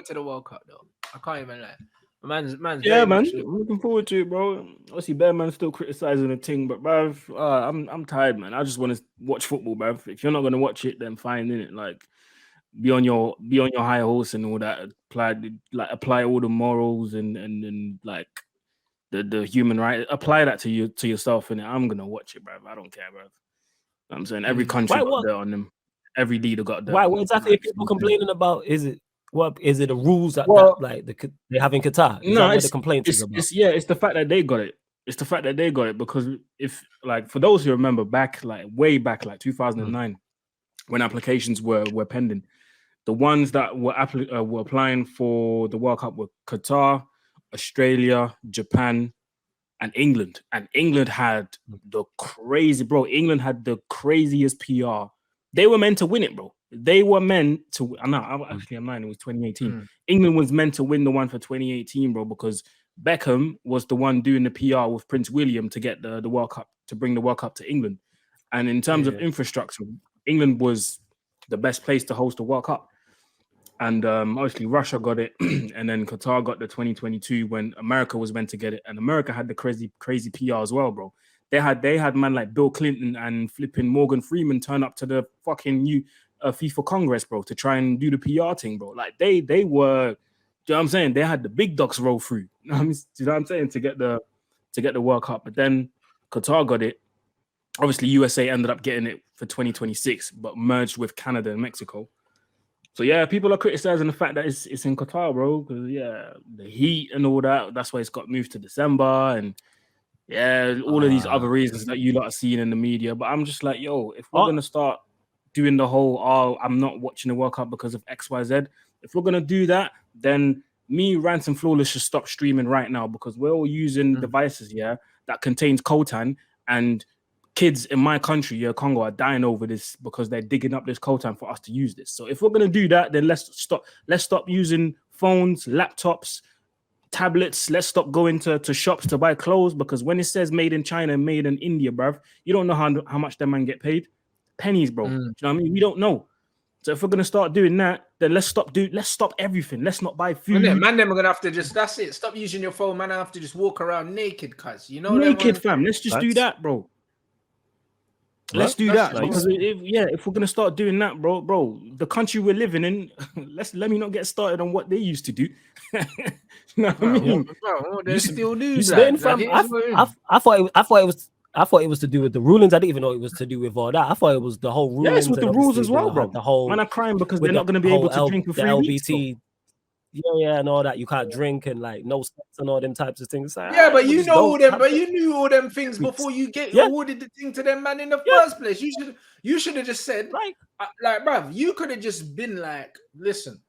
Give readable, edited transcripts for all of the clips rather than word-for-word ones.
forward to the World Cup though. I can't even lie. Man's Yeah, very man. much I'm looking forward to it, bro. Obviously, Bear Man still criticizing the thing, but bruv, I'm tired, man. I just want to watch football, bruv. If you're not gonna watch it, then fine, innit? Like, be on your high horse and all that. Apply all the morals and like the human right. Apply that to yourself, and I'm gonna watch it, bruv. I don't care, bruv. I'm saying every country got dirt on them. Every leader got dirt. Why? What exactly are people complaining about? Is it the rules that they have in Qatar? Is no, that what the complaint is about? It's the fact that they got it. It's the fact that they got it because if for those who remember way back 2009, when applications were pending, the ones that were applying for the World Cup were Qatar, Australia, Japan, and England. And England had the craziest PR. They were meant to win it, bro. They were meant to. I'm lying. It was 2018. England was meant to win the one for 2018, bro, because Beckham was the one doing the PR with Prince William to get the World Cup, to bring the World Cup to England. And in terms of infrastructure, England was the best place to host the World Cup. And obviously Russia got it, and then Qatar got the 2022 when America was meant to get it, and America had the crazy PR as well, bro. They had man like Bill Clinton and flipping Morgan Freeman turn up to the fucking new FIFA Congress, bro, to try and do the PR thing, bro. Like they were, do you know what I'm saying? They had the big dogs roll through. Do you know what I'm saying? To get the World Cup, but then Qatar got it. Obviously, USA ended up getting it for 2026, but merged with Canada and Mexico. So yeah, people are criticizing the fact that it's in Qatar, bro, because the heat and all that. That's why it's got moved to December, and all of these other reasons that you lot are seeing in the media. But I'm just like, yo, if we're gonna start doing the whole, I'm not watching the World Cup because of XYZ. If we're gonna do that, then me, Rants and Flawless should stop streaming right now because we're all using devices, that contains coltan, and kids in my country, Congo, are dying over this because they're digging up this coltan for us to use this. So if we're gonna do that, then let's stop using phones, laptops, tablets. Let's stop going to shops to buy clothes, because when it says made in China, made in India, bruv, you don't know how much that man get paid. Pennies, bro. Do you know what I mean? We don't know. So if we're gonna start doing that, then let's stop everything. Let's not buy food. Man, them are gonna have to that's it. Stop using your phone, man. I have to just walk around naked, cuz naked, fam. Let's just do that, bro. Let's do that, because if we're gonna start doing that, bro, the country we're living in, let me not get started on what they used to do. You know what I mean? Bro, they still do that. I thought it was to do with the rulings. I didn't even know it was to do with all that. I thought it was the whole rulings. Yeah, it's with the rules as well, bro. The whole man are crying because they're not going to be able to drink for 3 weeks. And all that. You can't drink and like no sex and all them types of things. Like, but you know all them. But you knew all them things before you awarded the thing to them, man. In the first place, you should have just said, like, bruv, you could have just been like, listen,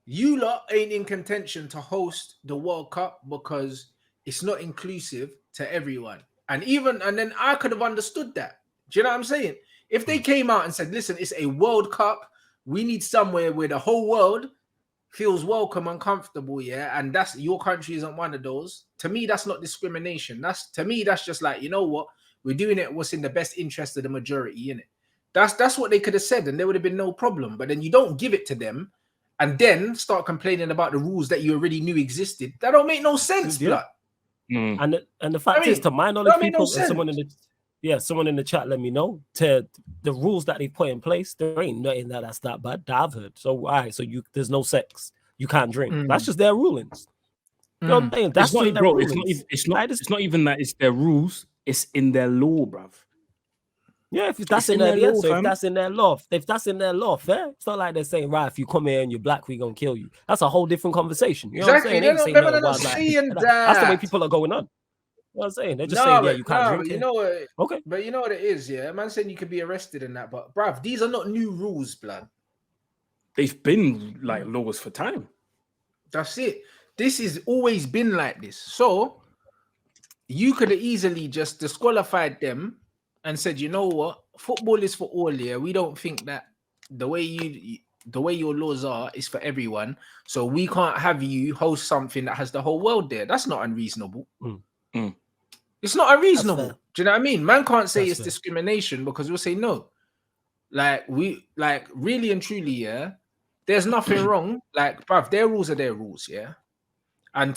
you lot ain't in contention to host the World Cup because it's not inclusive to everyone. And then I could have understood that. Do you know what I'm saying? If they came out and said, listen, it's a World Cup, we need somewhere where the whole world feels welcome and comfortable, and that's your country isn't one of those. To me, that's not discrimination. That's just like, you know what? We're doing it what's in the best interest of the majority, innit? That's what they could have said, and there would have been no problem. But then you don't give it to them and then start complaining about the rules that you already knew existed. That don't make no sense, blood. And the fact is, to my knowledge, people, someone in the chat let me know, to the rules that they put in place, there ain't nothing that's that bad that I've heard. So there's no sex, you can't drink. That's just their rulings. You know what I'm saying? That's not, bro. It's not even that it's their rules. It's in their law, bruv. Yeah, if that's in their law, if that's in their law, fair. It's not like they're saying, right, if you come here and you're black, we're gonna kill you. That's a whole different conversation. You know what I'm saying? They're not saying that. That's the way people are going on. You know what I'm saying? They're just saying, you can't drink. You know what? Okay. But you know what it is, Man saying you could be arrested in that. But bruv, these are not new rules, blood. They've been like laws for time. That's it. This has always been like this. So you could have easily just disqualified them and said, you know what? Football is for all, we don't think that the way your laws are is for everyone. So we can't have you host something that has the whole world there. That's not unreasonable. It's not unreasonable. Do you know what I mean? Man can't say it's discrimination because we'll say no. Like really and truly, there there's nothing wrong. Like, bruv, their rules are their rules, yeah. And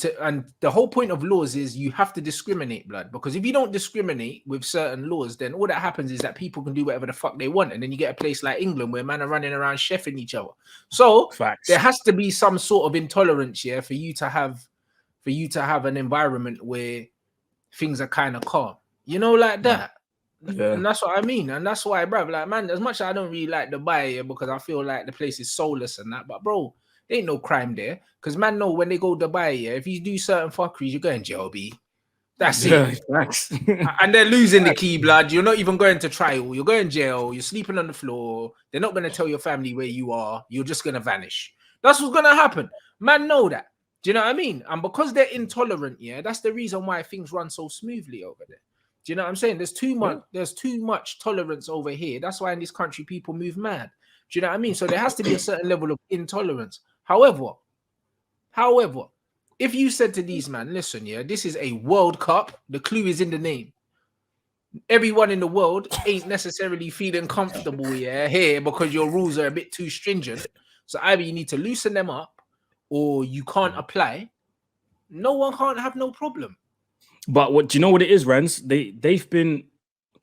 the whole point of laws is you have to discriminate, blood. Because if you don't discriminate with certain laws, then all that happens is that people can do whatever the fuck they want, and then you get a place like England where men are running around chefing each other. So there has to be some sort of intolerance, yeah, for you to have an environment where things are kind of calm, you know, like that. Yeah. And that's what I mean. And that's why, bro, like, man, as much as I don't really like Dubai, yeah, because I feel like the place is soulless and that, but bro, there ain't no crime there. Because man know when they go Dubai, yeah, if you do certain fuckeries, you're going jail, B. That's it. And they're losing the key, blood. You're not even going to trial. You're going jail. You're sleeping on the floor. They're not going to tell your family where you are. You're just going to vanish. That's what's going to happen. Man know that. Do you know what I mean? And because they're intolerant, yeah, that's the reason why things run so smoothly over there. Do you know what I'm saying? There's too much tolerance over here. That's why in this country people move mad. Do you know what I mean? So there has to be a certain level of intolerance. However, if you said to these man, listen, yeah, this is a World Cup. The clue is in the name. Everyone in the world ain't necessarily feeling comfortable, yeah, here because your rules are a bit too stringent. So either you need to loosen them up or you can't apply. No one can't have no problem. But what do you know what it is, Rants?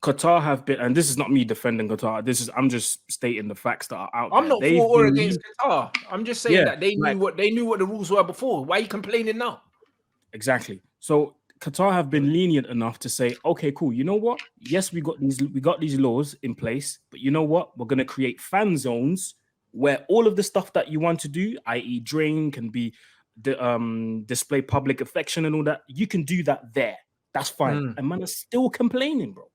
Qatar have been, and this is not me defending Qatar. I'm just stating the facts that are out there. I'm not for or against Qatar. I'm just saying that they knew what the rules were before. Why are you complaining now? Exactly. So Qatar have been lenient enough to say, okay, cool. You know what? Yes, we got these laws in place, but you know what? We're gonna create fan zones where all of the stuff that you want to do, i.e., drink and display public affection and all that, you can do that there. That's fine. And man are still complaining, bro.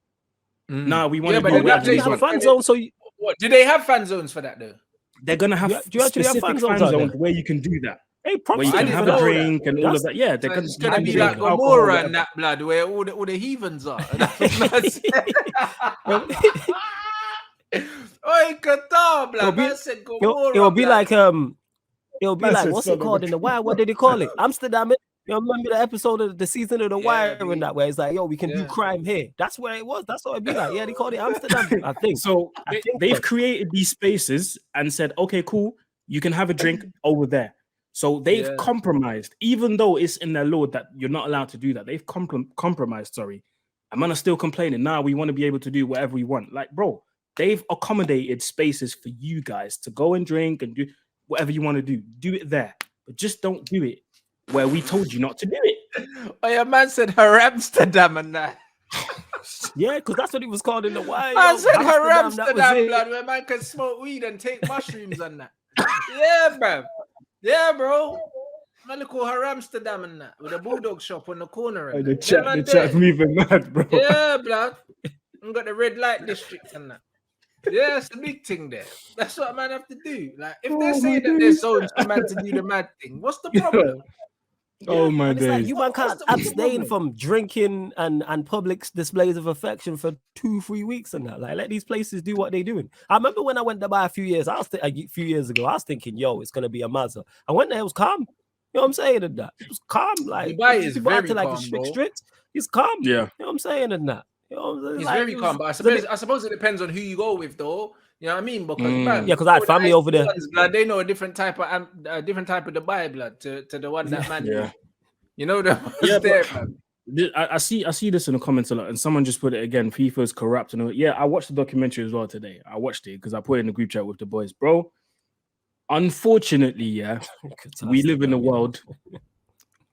Nah, we want to have fan zones. So what do they have fan zones for that though? They're gonna have specific fan zones where you can do that. Hey, where you can have a drink and all of that. Yeah, they're gonna be like Gomorrah and that, blood, where all the heathens are. Oi, Qatar, blood. It will be like what's it called in The Wire? What did they call it? Amsterdam. You remember the episode of the season of The Wire and that where it's like, yo, we can do crime here. That's where it was. That's what it'd be like. Yeah, they called it Amsterdam, I think. So they've created these spaces and said, okay, cool, you can have a drink over there. So they've compromised, even though it's in their law that you're not allowed to do that. They've compromised, sorry. And man are still complaining. Now we want to be able to do whatever we want. Like, bro, they've accommodated spaces for you guys to go and drink and do whatever you want to do. Do it there. But just don't do it where we told you not to do it. Oh, your man said her Amsterdam and that. Yeah, because that's what it was called in The Wire. I said her Amsterdam, blood, where man can smoke weed and take mushrooms and that. Yeah, bro. Yeah, bro. Man, look call her Amsterdam and that with a bulldog shop on the corner. And the chat's moving mad, bro. Yeah, blood. We got the red light district and that. Yeah, it's the big thing there. That's what man have to do. Like, if they're saying that there's zones for man to do the mad thing, what's the problem? Oh my days. Like you man can't abstain from drinking and public displays of affection for 2-3 weeks and that. Like, let these places do what they're doing. I remember when I went to Dubai a few years ago, I was thinking, yo, it's gonna be a mazza. I went there, it was calm. You know what I'm saying? And that it was calm. Like Dubai is very like calm, strict. It's calm. Yeah. You know what I'm saying? And that. You know what I'm it's like, very calm, but I suppose it depends on who you go with, though. You know what I mean? Because man, because I had family over there. Blood, they know a different type of Dubai blood to the one that man. Yeah. You know the there, man. I see this in the comments a lot, and someone just put it again. FIFA's corrupt, and yeah, I watched the documentary as well today. I watched it because I put it in the group chat with the boys, bro. Unfortunately, yeah, we live in a world.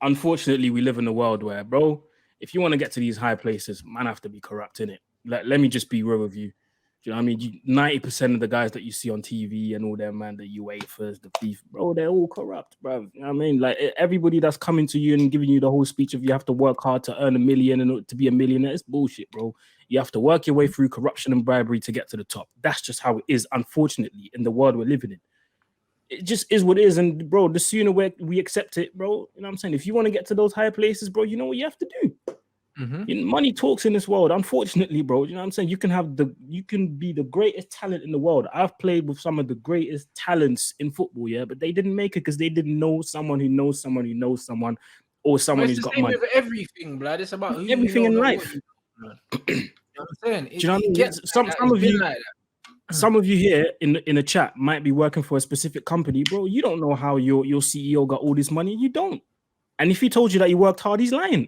Unfortunately, we live in a world where, bro, if you want to get to these high places, man, have to be corrupt in it. Like, let me just be real with you. Do you know what I mean? 90% of the guys that you see on TV and all them, man, the UEFAs, the FIFA, bro, they're all corrupt, bro. You know what I mean? Like, everybody that's coming to you and giving you the whole speech of you have to work hard to earn $1 million and to be a millionaire, it's bullshit, bro. You have to work your way through corruption and bribery to get to the top. That's just how it is, unfortunately, in the world we're living in. It just is what it is. And, bro, the sooner we accept it, bro, you know what I'm saying? If you want to get to those higher places, bro, you know what you have to do. Money talks in this world, unfortunately, bro. You know what I'm saying? You can be the greatest talent in the world. I've played with some of the greatest talents in football, yeah, but they didn't make it because they didn't know someone who knows someone who knows someone, or someone who's got money. With everything, blood. It's about who everything in life. You know what I'm saying? Do you know what I mean? Some of you, like some of you here in the chat might be working for a specific company, bro. You don't know how your CEO got all this money. You don't. And if he told you that he worked hard, he's lying.